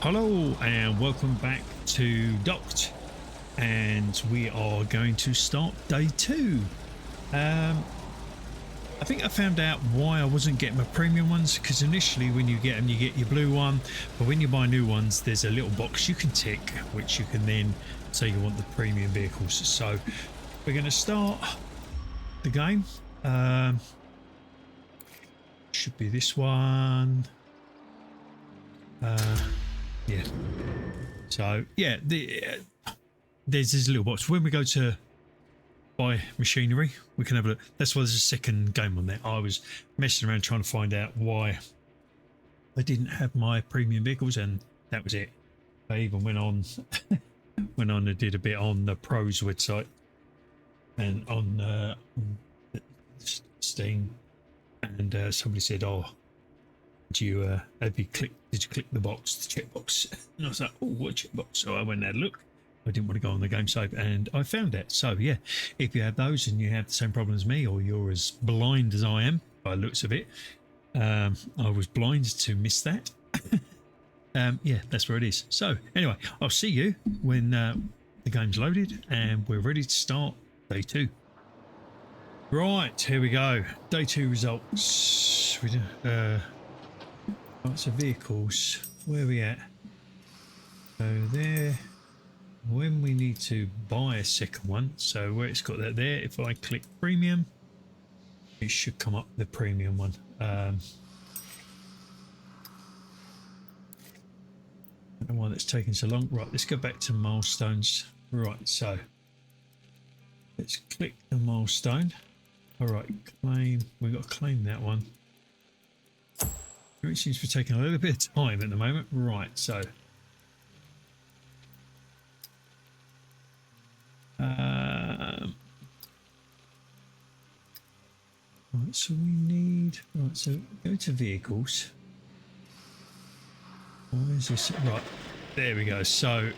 Hello and welcome back to Docked, and we are going to start day 2. I think I found out why I wasn't getting my premium ones, because initially when you get them you get your blue one, but when you buy new ones there's a little box you can tick which you can then say you want the premium vehicles. So we're going to start the game. Should be this one. Yeah. So yeah, there's this little box. When we go to buy machinery, we can have a look. That's why there's a second game on there. I was messing around trying to find out why I didn't have my premium vehicles, and that was it. I even went on and did a bit on the pros website and on Steam, and somebody said, "Oh, did you click the box, the checkbox?" And I was like, "Oh, what checkbox?" So I went and had a look. I didn't want to go on the game site, and I found it. So yeah, if you have those and you have the same problem as me, or you're as blind as I am by the looks of it, I was blind to miss that. Yeah, that's where it is. So anyway, I'll see you when the game's loaded and we're ready to start day 2. Right, here we go. Day 2 results. We do. Lots of vehicles. Where are we at? So there. When we need to buy a second one, so where it's got that there, if I click premium, it should come up the premium one. I don't know why that's taking so long. Right, let's go back to milestones. Right, so let's click the milestone. All right, claim. We've got to claim that one. It seems to be taking a little bit of time at the moment. Right, so right, so we need, right, so go to vehicles. Why is this? Right, there we go. So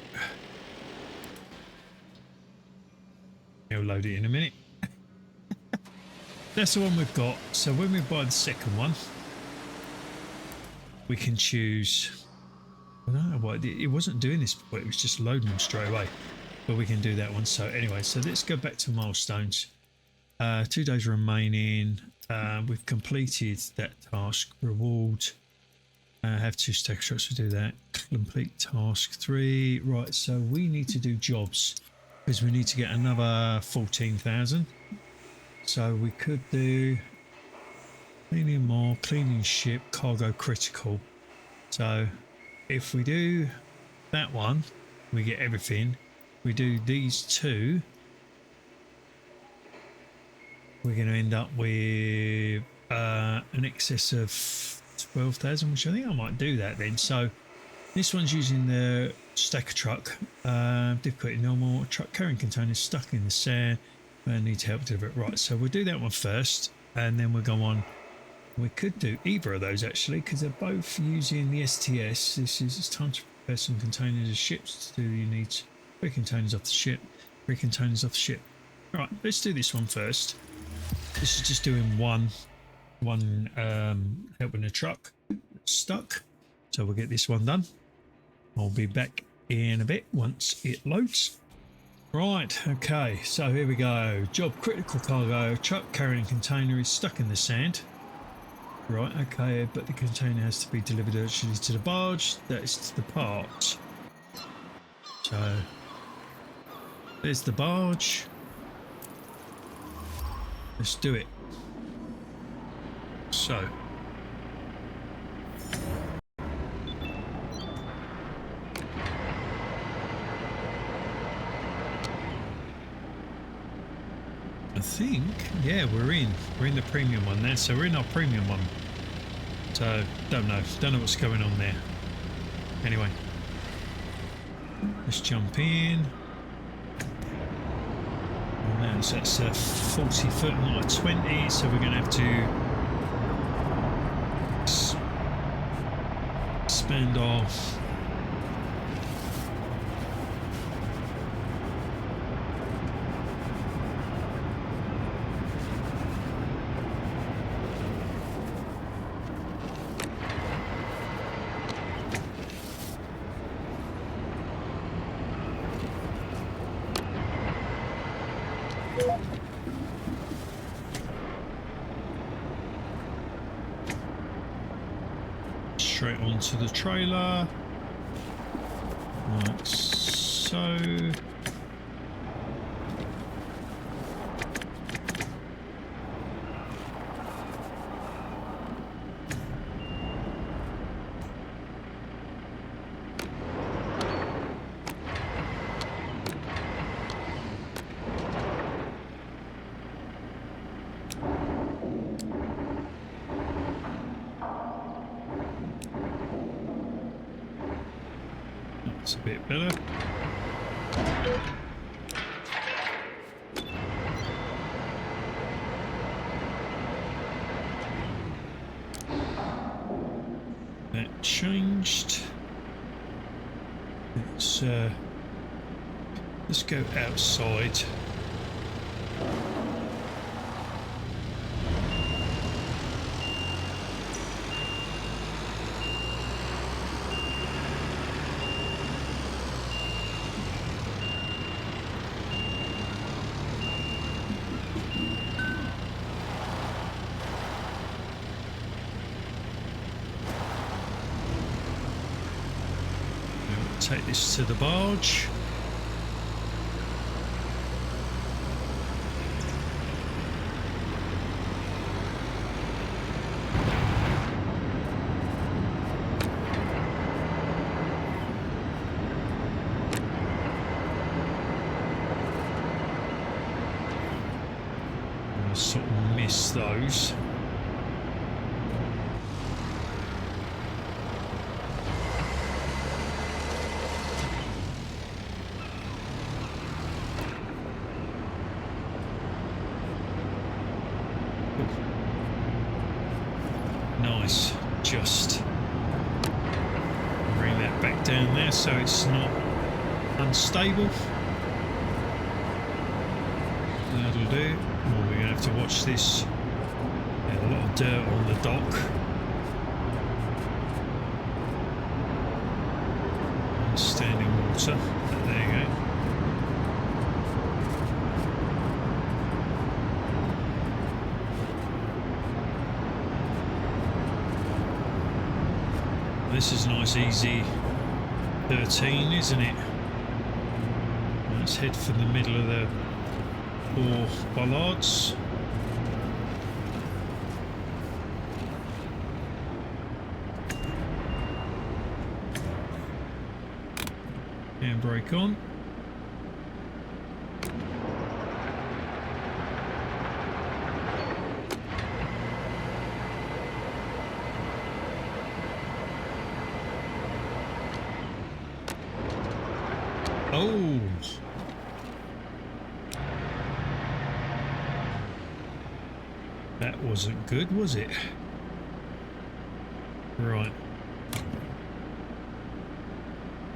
I'll load it in a minute. That's the one we've got. So when we buy the second one, we can choose. I don't know why it wasn't doing this before. It was just loading them straight away, but we can do that one. So anyway, so let's go back to milestones. 2 days remaining. We've completed that task. Reward. Have 2 stack shots to do that. Complete task 3. Right, so we need to do jobs because we need to get another 14,000. So we could do cleaning more, cleaning ship, cargo critical. So if we do that one, we get everything. We do these 2, we're going to end up with an excess of 12,000, which I think I might do that then. So this one's using the stacker truck. Difficulty normal. Truck carrying containers stuck in the sand. I need to help deliver it. Right, so we'll do that one first, and then we'll go on. We could do either of those actually, because they're both using the STS. It's time to prepare some containers of ships. To do you need 3 containers off the ship, 3 containers off the ship. Right, let's do this one first. This is just doing one helping the truck stuck. So we'll get this one done. I'll be back in a bit once it loads. Right, okay, so here we go. Job critical cargo. Truck carrying container is stuck in the sand. Right, okay, but the container has to be delivered urgently to the barge. That's the part. So there's the barge. Let's do it. So I think, yeah, we're in the premium one there. So we're in our premium one. So don't know what's going on there. Anyway, let's jump in. Now so that's a 40 foot, not a 20. So we're going to have to expand off. Straight onto the trailer, like so. That's a bit better. That changed. Let's go outside. Take this to the barge. I sort of miss those. Nice. Just bring that back down there so it's not unstable. That'll do. Well, we're going to have to watch this. Yeah, a lot of dirt on the dock. And standing water. There you go. This is nice, easy 13, isn't it? Let's head for the middle of the 4 bollards. Handbrake on. Oh, that wasn't good, was it? Right.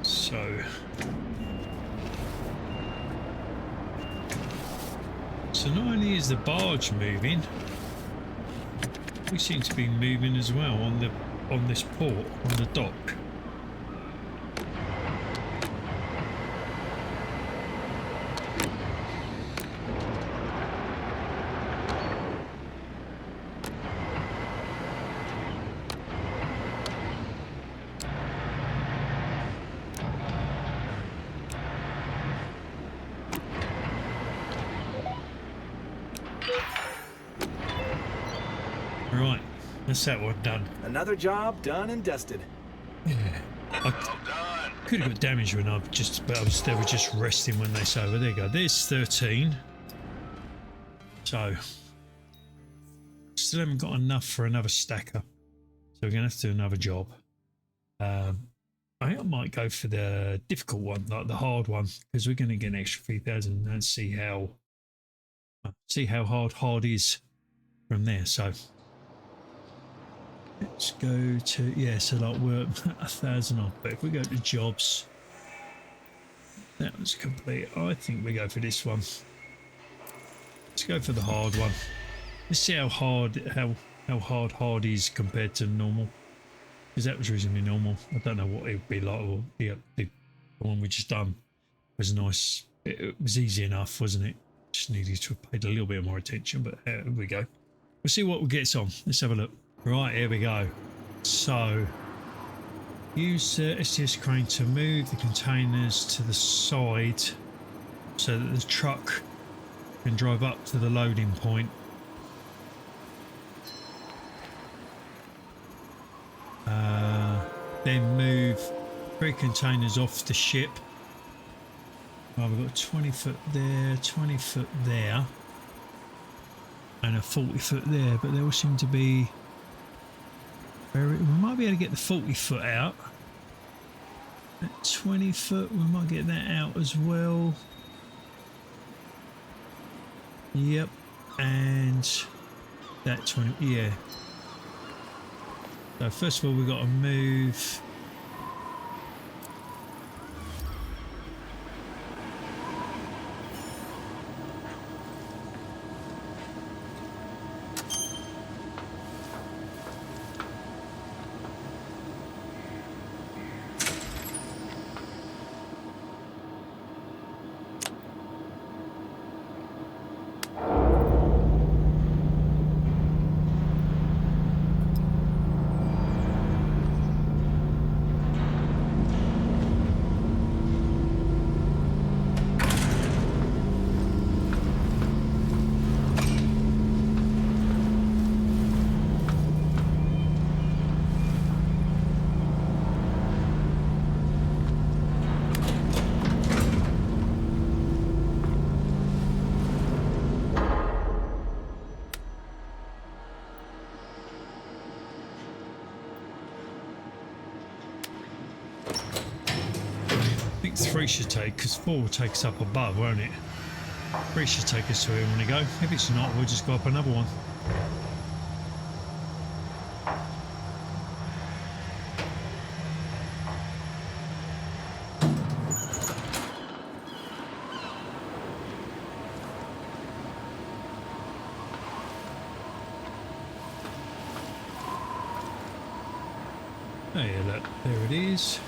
So not only is the barge moving, we seem to be moving as well on this port, on the dock. Right, that's that one done. Another job done and dusted. Yeah, I could have got damaged when they were just resting when they say, well, there you go. There's 13. So still haven't got enough for another stacker, so we're gonna have to do another job. I think I might go for the difficult one, like the hard one, because we're going to get an extra 3,000 and see how hard is from there. So let's go to, so like we're 1,000 off, but if we go to jobs, that was complete. I think we go for this one. Let's go for the hard one. Let's see how hard is compared to normal, because that was reasonably normal. I don't know what it would be like. Or the one we just done was nice. It was easy enough, wasn't it? Just just needed to have paid a little bit more attention, but here we go. We'll see what gets on. Let's have a look. Right, here we go. So, use the STS crane to move the containers to the side so that the truck can drive up to the loading point. Then move 3 containers off the ship. Right, we've got 20 foot there, 20 foot there, and a 40 foot there, but they all seem to be very, we might be able to get the 40 foot out. At 20 foot, we might get that out as well. Yep, and that 20, yeah. So first of all, we've got to move. I think 3 should take, because 4 will take us up above, won't it? 3 should take us to where we want to go. If it's not, we'll just go up another one. Oh yeah, look, there it is.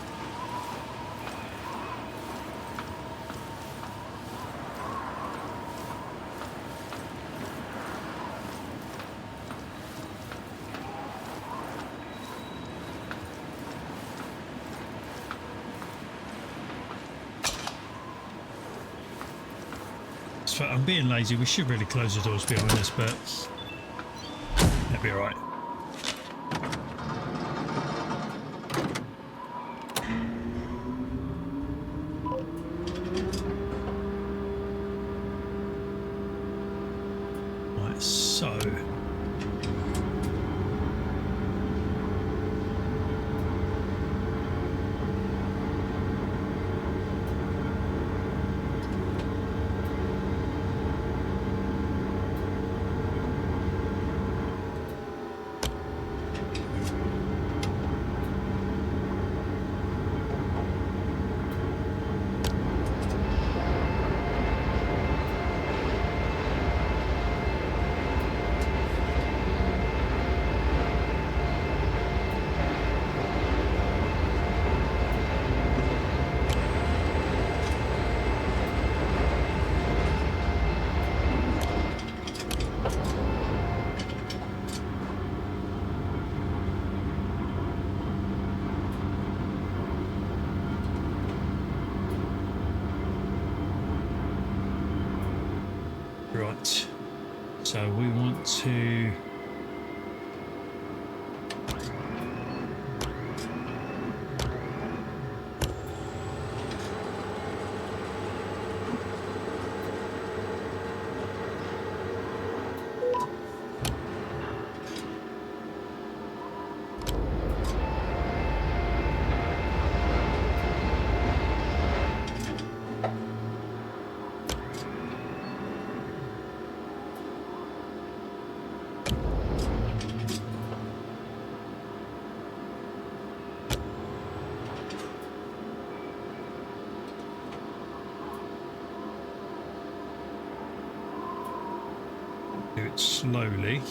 So I'm being lazy. We should really close the doors behind us, but that'll be all right. Right, so right, so we want to do it slowly.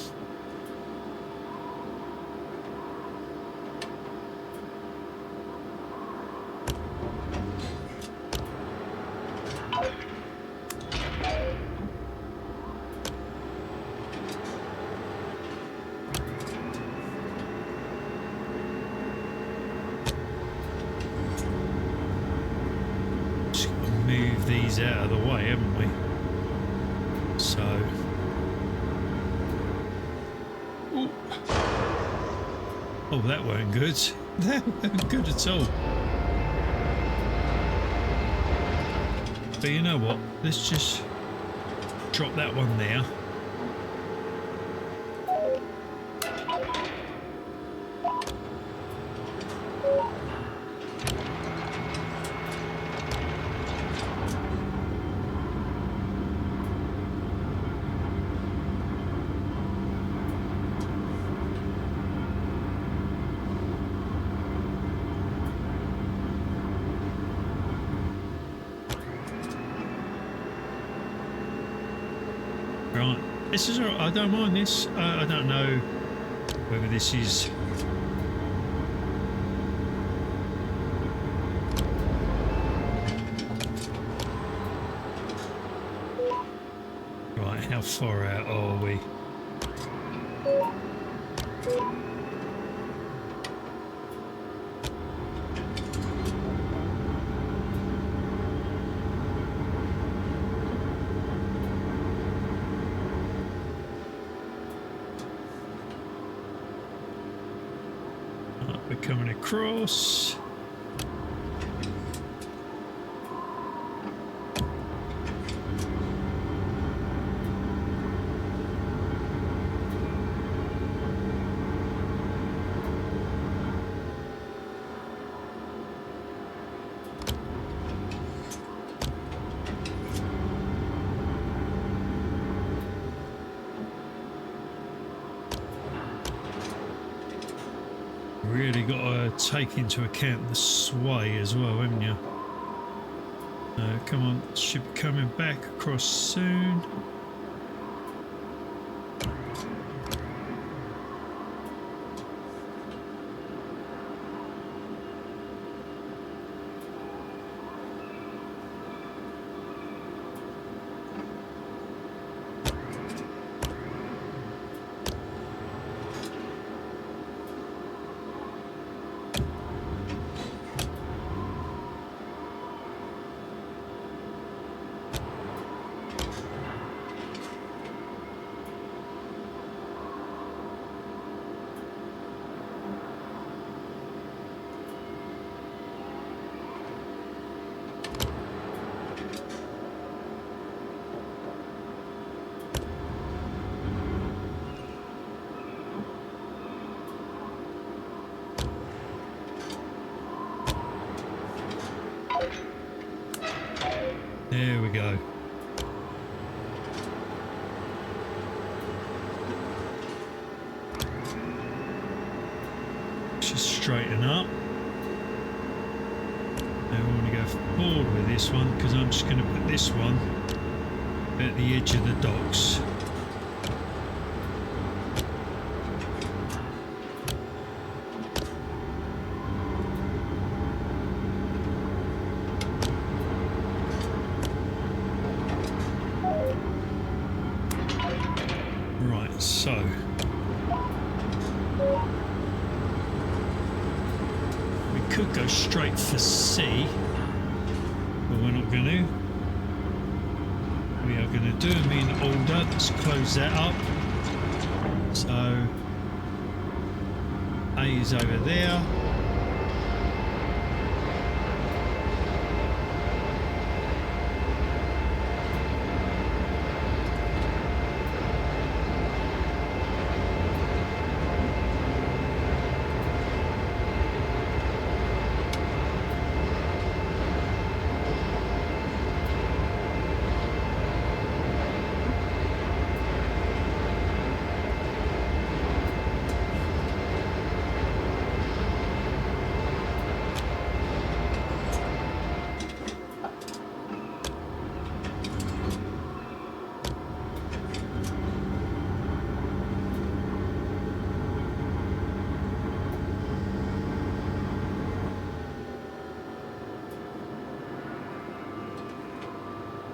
these out of the way, haven't we? So, ooh. Oh, that weren't good. That weren't good at all. But you know what? Let's just drop that one there. Right, this is alright. I don't mind this. I don't know whether this is right. How far out are we? We're coming across. Really got to take into account the sway as well, haven't you? Come on, should be coming back across soon. There we go. Just straighten up. Now we want to go forward with this one because I'm just going to put this one at the edge of the docks. So we could go straight for C, but we're not going to. We are going to do them in order. Let's close that up. So A is over there.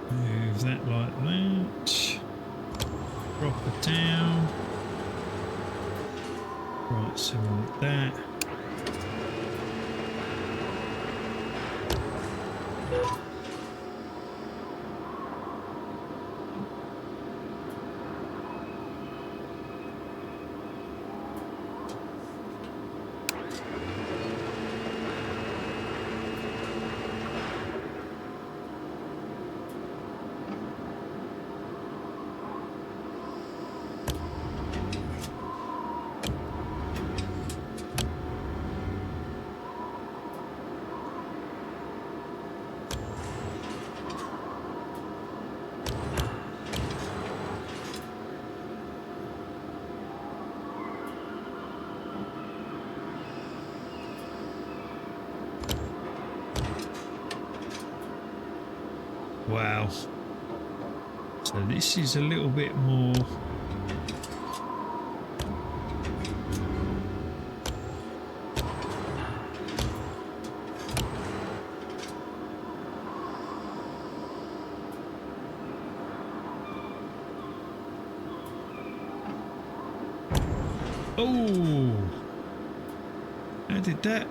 Move that like that. Drop it down. Right, so we want that. Wow. So this is a little bit more. Oh, how did that?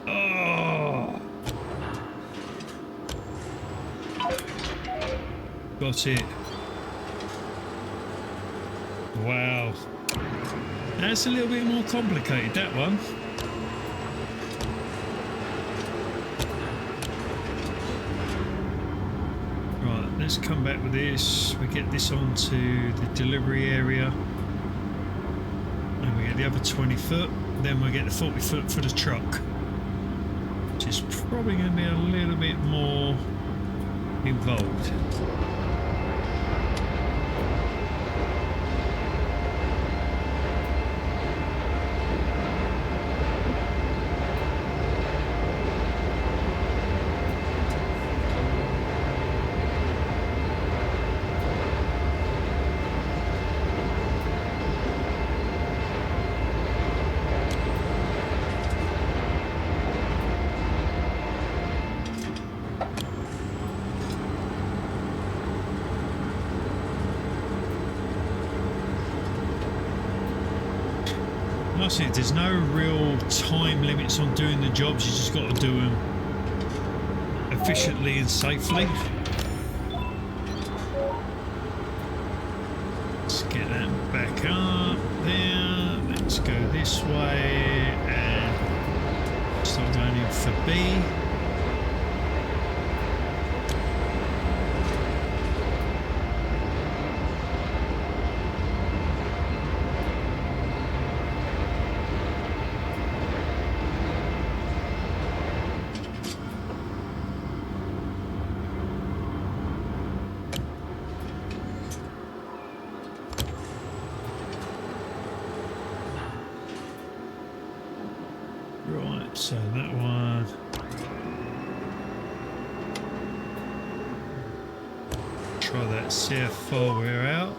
Oh, got it. Wow, that's a little bit more complicated, that one. Right, let's come back with this. We get this onto the delivery area, and we get the other 20 foot. Then we get the 40 foot for the truck, which is probably going to be a little bit more involved. That's it. There's no real time limits on doing the jobs. You just got to do them efficiently and safely. Let's get that back up there. Let's go this way and start going in for B. Right, so that one. Try that, see how far we're out.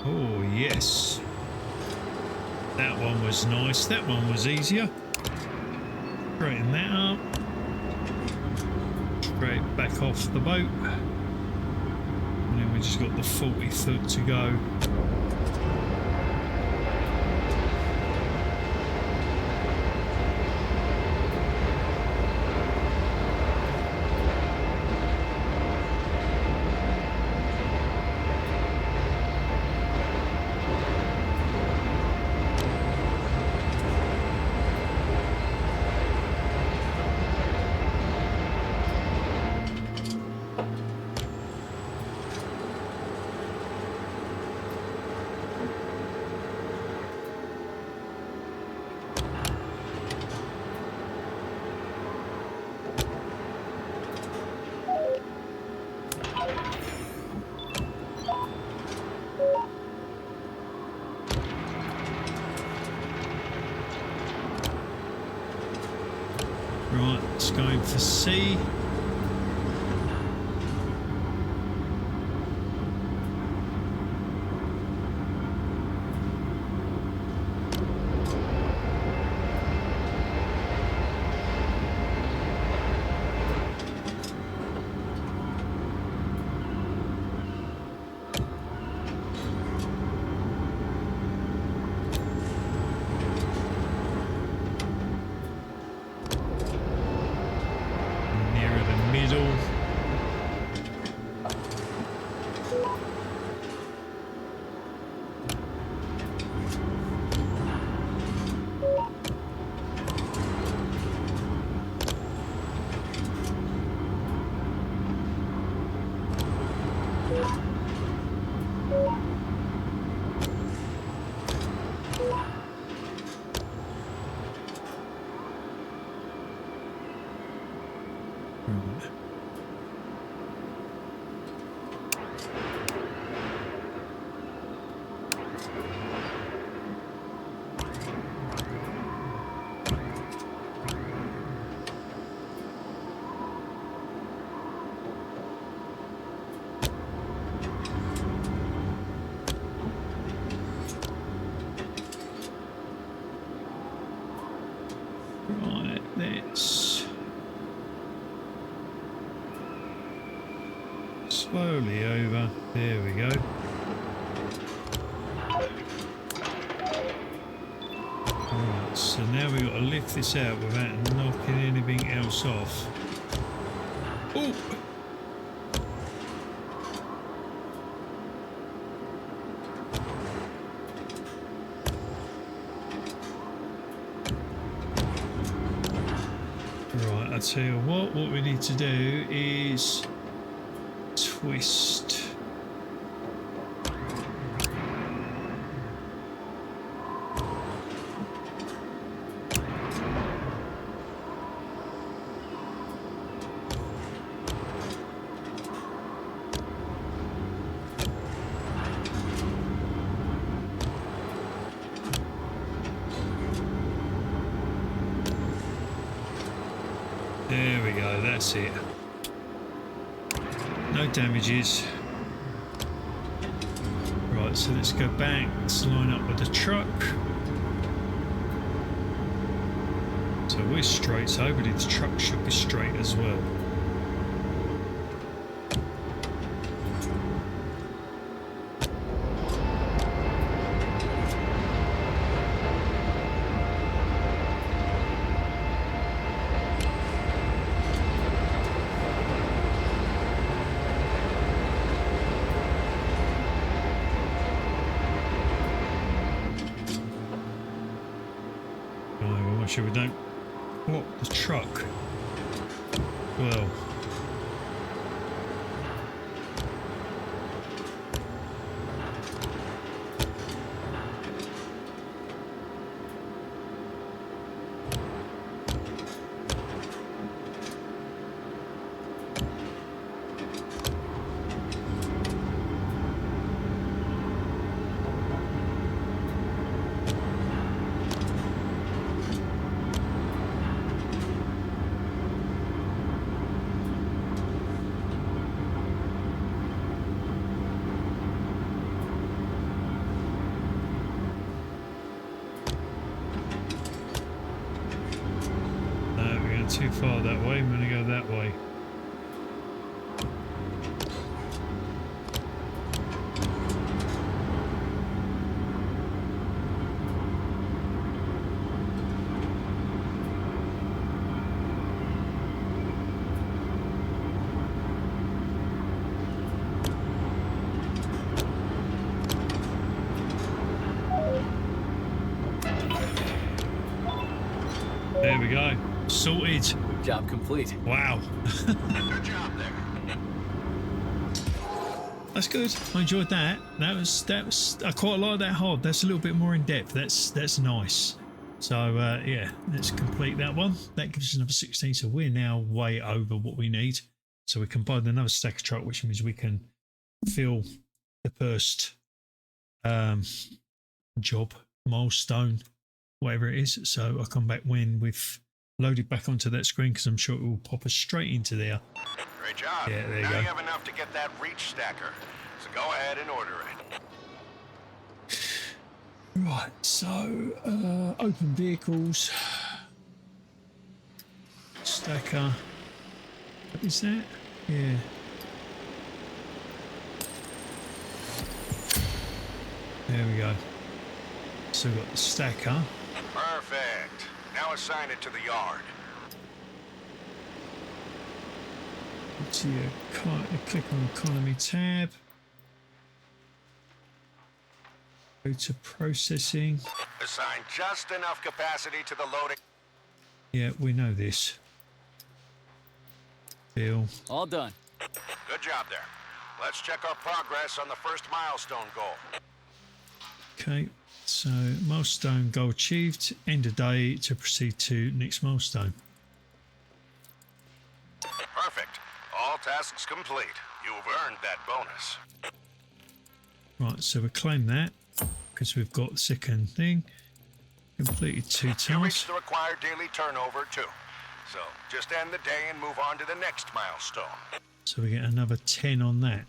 Oh yes, that one was nice. That one was easier. Straighten that up. Straight back off the boat, and then we just got the 40 foot to go. Right, let's go in for C. Nearer the middle. Right. Right, let's slowly over. There we go. Right, so now we've got to lift this out without knocking anything else off. Oh! Right, I'll tell you what we need to do is twist. There we go, that's it. No damages. Right, so let's go back, let's line up with the truck. So we're straight, so hopefully the truck should be straight as well. Make sure we don't block the truck. Well, too far that way. I'm going to go that way. There we go. Sorted. Job complete. Wow. Good job there. That's good. I enjoyed that. That was I quite like that hod. That's a little bit more in depth. That's nice. So yeah, let's complete that one. That gives us another 16. So we're now way over what we need. So we can buy another stack of truck, which means we can fill the first job, milestone, whatever it is. So I'll come back when with load it back onto that screen because I'm sure it will pop us straight into there. Great job. Yeah, there you now go. you have enough to get that reach stacker. So go ahead and order it. Right, so open vehicles. Stacker. What is that? Yeah. There we go. So we've got the stacker. Perfect. Now assign it to the yard. To your click on economy tab. Go to processing. Assign just enough capacity to the loading. Yeah, we know this. Deal. All done. Good job there. Let's check our progress on the first milestone goal. Okay, so milestone goal achieved. End of day to proceed to next milestone. Perfect. All tasks complete. You've earned that bonus. Right, so we claim that because we've got the second thing. Completed 2 You tasks. reached the required daily turnover too. So just end the day and move on to the next milestone. So we get another 10 on that.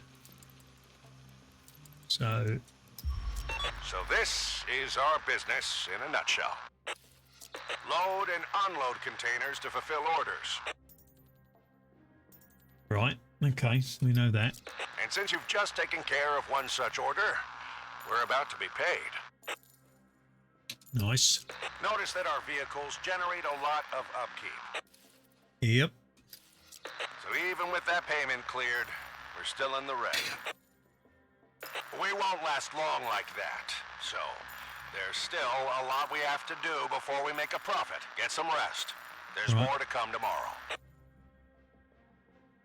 So this is our business in a nutshell. Load and unload containers to fulfill orders. right, okay, we know that. And since you've just taken care of one such order, we're about to be paid. Nice. Notice that our vehicles generate a lot of upkeep. Yep. So even with that payment cleared, we're still in the red. We won't last long like that, so there's still a lot we have to do before we make a profit. Get some rest. There's Right. more to come tomorrow.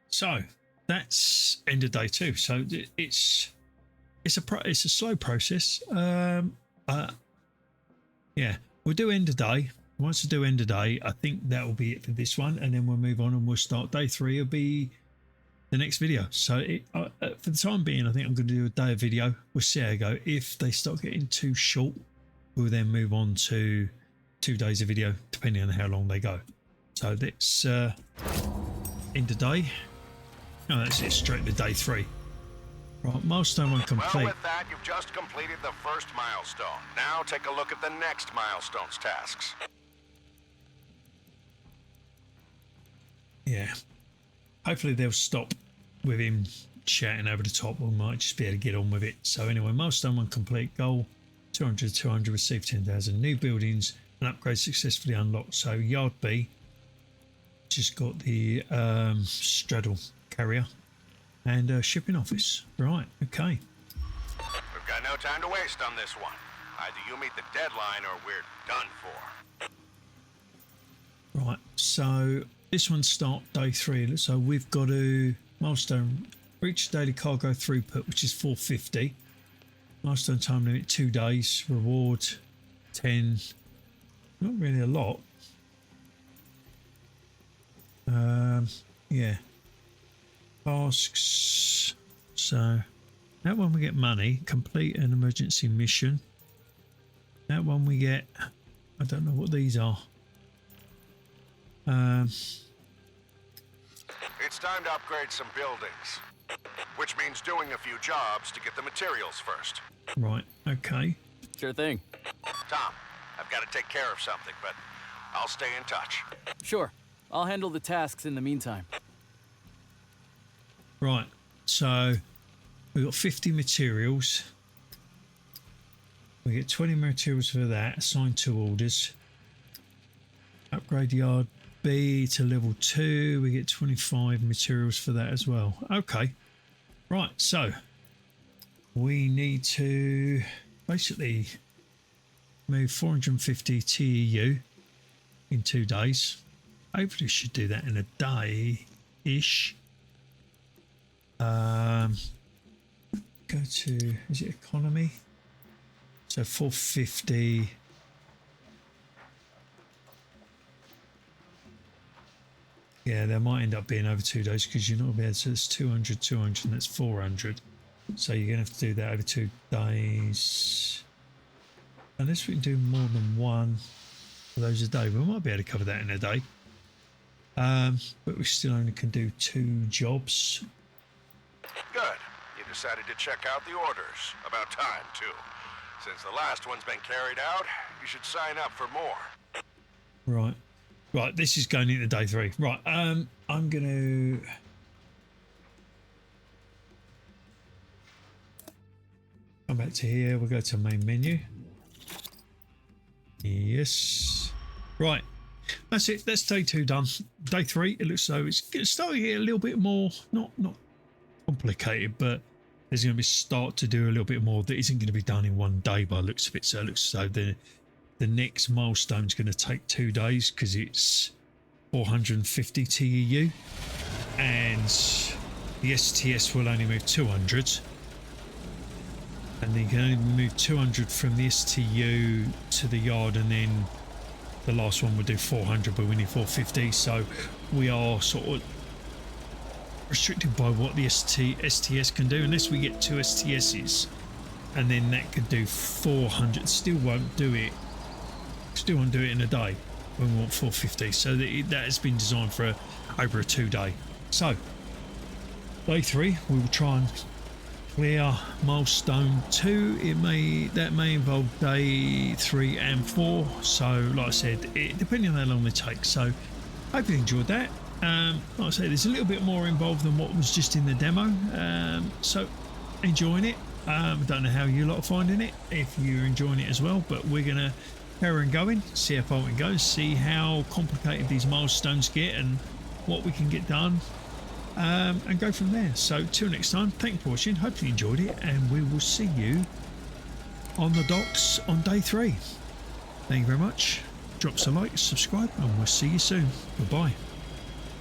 So that's end of day 2. So it's a slow process. Yeah, we'll do end of day. Once we do end of day, I think that will be it for this one, and then we'll move on and we'll start day 3. It'll be the next video. So for the time being, I think I'm going to do a day of video. We'll see how it go. If they start getting too short, we'll then move on to 2 days of video, depending on how long they go. So that's end of day. No, that's it, straight to day 3. Right, milestone 1 complete. Well, with that, you've just completed the first milestone. Now take a look at the next milestone's tasks. Yeah. Hopefully they'll stop with him shouting over the top. We might just be able to get on with it. So anyway, milestone 1 complete. Goal 200, receive 10,000. New buildings and upgrades successfully unlocked. So yard B just got the straddle carrier and shipping office. Right, okay. We've got no time to waste on this one. Either you meet the deadline or we're done for. Right, so this one start day 3. So we've got to milestone reach daily cargo throughput, which is 450. Milestone time limit 2 days. Reward 10. Not really a lot. Yeah. Tasks. So that one we get money. Complete an emergency mission. That one we get. I don't know what these are. It's time to upgrade some buildings, which means doing a few jobs to get the materials first. Right. Okay. Sure thing. Tom, I've got to take care of something, but I'll stay in touch. Sure. I'll handle the tasks in the meantime. Right. So we've got 50 materials. We get 20 materials for that. Assign 2 orders. Upgrade yard B to level 2. We get 25 materials for that as well. Okay. Right. So we need to basically move 450 TEU in 2 days. Hopefully should do that in a day-ish. Go to, is it economy? So 450. Yeah, there might end up being over 2 days because you're not going to be able to, it's 200, 200, and that's 400. So you're going to have to do that over 2 days. Unless we can do more than one. for those a day. We might be able to cover that in a day. But we still only can do 2 jobs. Good. You decided to check out the orders. About time, too. Since the last one's been carried out, you should sign up for more. Right. Right, this is going into day 3. Right, I'm going to... come back to here. We'll go to main menu. Yes. Right. That's it. That's day 2 done. Day 3, it looks so it's starting to get a little bit more, not complicated, but there's going to be start to do a little bit more that isn't going to be done in one day by the looks of it. So it looks so the next milestone's going to take 2 days because it's 450 TEU, and the STS will only move 200, and then you can only move 200 from the STU to the yard, and then the last one would do 400, but we need 450. So we are sort of restricted by what the STS can do, unless we get 2 STSs, and then that could do 400. Still won't do it in a day when we want 450. So that has been designed for over a 2-day. So day 3, we will try and clear milestone 2. That may involve day 3 and 4. So like I said, depending on how long they take. So hope you enjoyed that. Like I said, there's a little bit more involved than what was just in the demo. So enjoying it. I don't know how you lot are finding it, if you're enjoying it as well, but we're gonna carry on going, see how far we can go, see how complicated these milestones get and what we can get done. And go from there. So till next time, thank you for watching, hope you enjoyed it, and we will see you on the docks on day 3. Thank you very much. Drop us a like, subscribe, and we'll see you soon. Goodbye.